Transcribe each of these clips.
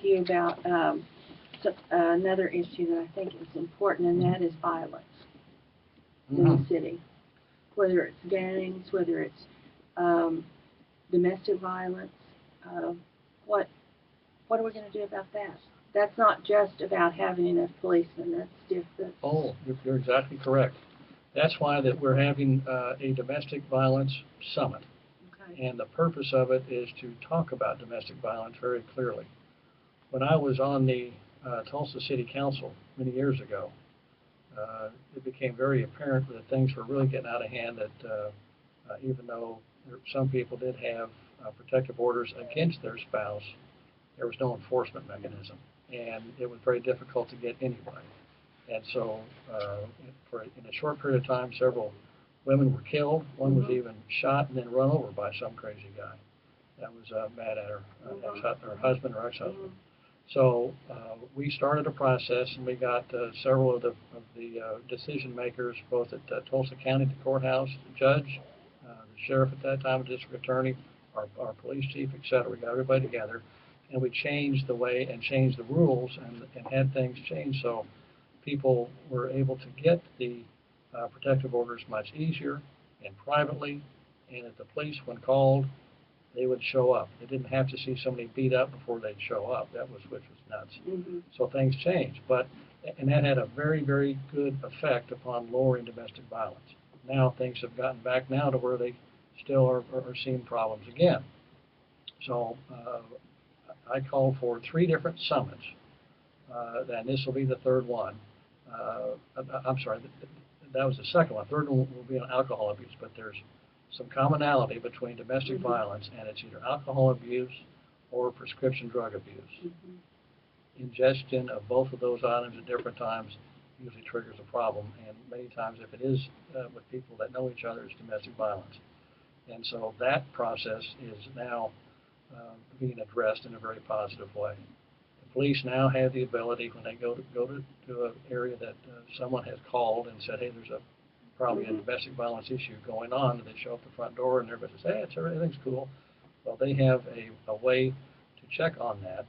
you about another issue that I think is important, and that is violence in the city. Whether it's gangs, whether it's domestic violence, what are we going to do about that? That's not just about having enough policemen. That's different. Oh, you're exactly correct. That's why that we're having a domestic violence summit. Okay. And the purpose of it is to talk about domestic violence very clearly. When I was on the Tulsa City Council many years ago, it became very apparent that things were really getting out of hand, that even though some people did have protective orders against their spouse, there was no enforcement mechanism, and it was very difficult to get anybody. And so in a short period of time, several women were killed. One was even shot and then run over by some crazy guy that was mad at her, her husband or ex-husband. So we started a process, and we got several of the decision makers, both at Tulsa County, the courthouse, the judge, the sheriff at that time, the district attorney, our police chief, etc. We got everybody together, and we changed the way and changed the rules and had things changed so people were able to get the protective orders much easier and privately, and that the police, when called, they would show up. They didn't have to see somebody beat up before they'd show up. Which was nuts. So things changed, and that had a very, very good effect upon lowering domestic violence. Now things have gotten back now to where they still are seeing problems again. So I called for 3 different summits, and this will be the third one. I'm sorry, that was the second one. Third one will be on alcohol abuse, but there's some commonality between domestic violence, and it's either alcohol abuse or prescription drug abuse. Ingestion of both of those items at different times usually triggers a problem, and many times if it is with people that know each other, it's domestic violence. And so that process is now being addressed in a very positive way. The police now have the ability, when they go to an area that someone has called and said, hey, there's probably a domestic violence issue going on, and they show up the front door and everybody says, hey, everything's cool. Well, they have a way to check on that,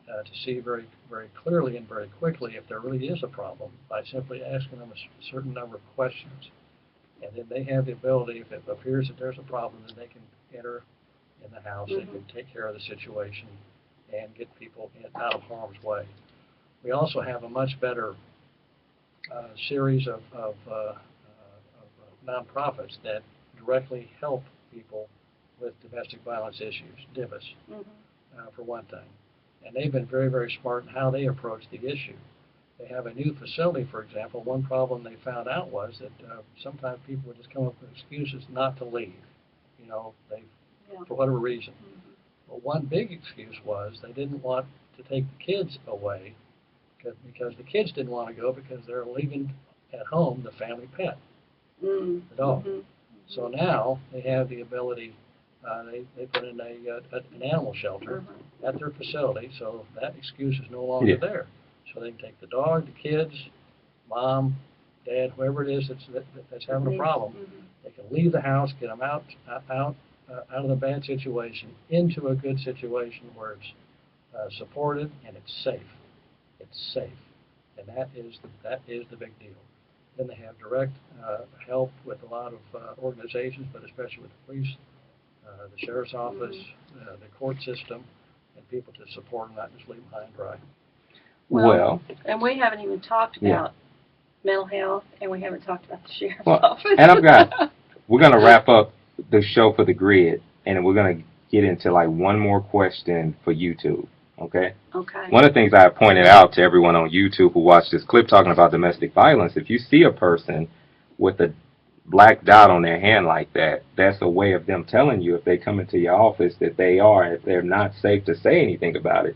to see very, very clearly and very quickly if there really is a problem by simply asking them a certain number of questions. And then they have the ability, if it appears that there's a problem, then they can enter in the house, they can take care of the situation and get people out of harm's way. We also have a much better series of nonprofits that directly help people with domestic violence issues, DIVIS, for one thing. And they've been very, very smart in how they approach the issue. They have a new facility, for example. One problem they found out was that sometimes people would just come up with excuses not to leave, for whatever reason. Well, one big excuse was they didn't want to take the kids away because the kids didn't want to go because they're leaving at home the family pet, the dog. So now they have the ability, they put in an animal shelter at their facility, so that excuse is no longer there. So they can take the dog, the kids, mom, dad, whoever it is that's having a problem. They can leave the house, get them out of the bad situation into a good situation where it's supported and it's safe. It's safe, and that is the big deal. Then they have direct help with a lot of organizations, but especially with the police, the sheriff's office, the court system, and people to support them, not just leave them high and dry. Well, and we haven't even talked about mental health, and we haven't talked about the sheriff's office. And we're going to wrap up the show for the grid, and we're going to get into like one more question for YouTube. Okay? Okay. One of the things I pointed out to everyone on YouTube who watched this clip talking about domestic violence, if you see a person with a black dot on their hand like that, that's a way of them telling you if they come into your office that if they're not safe to say anything about it,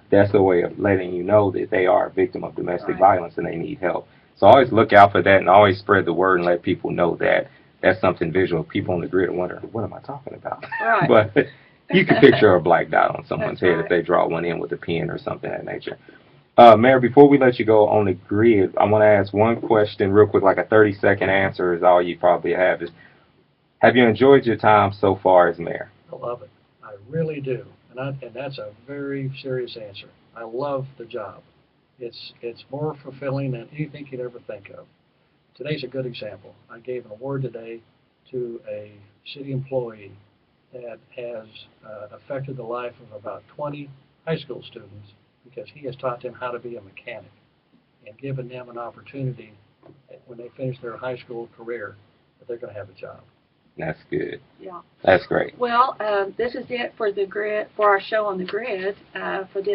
that's a way of letting you know that they are a victim of domestic violence and they need help. So always look out for that and always spread the word and let people know that that's something visual. People on the grid are wondering, what am I talking about? Right. But you can picture a black dot on someone's head if they draw one in with a pen or something of that nature. Mayor, before we let you go on the grid, I want to ask one question real quick, like a 30-second answer is all you probably have. Have you enjoyed your time so far as mayor? I love it. I really do. And that's a very serious answer. I love the job. It's more fulfilling than anything you'd ever think of. Today's a good example. I gave an award today to a city employee that has affected the life of about 20 high school students because he has taught them how to be a mechanic and given them an opportunity when they finish their high school career that they're going to have a job. That's good. Yeah. That's great. Well, this is it for the grid, for our show on the grid, for this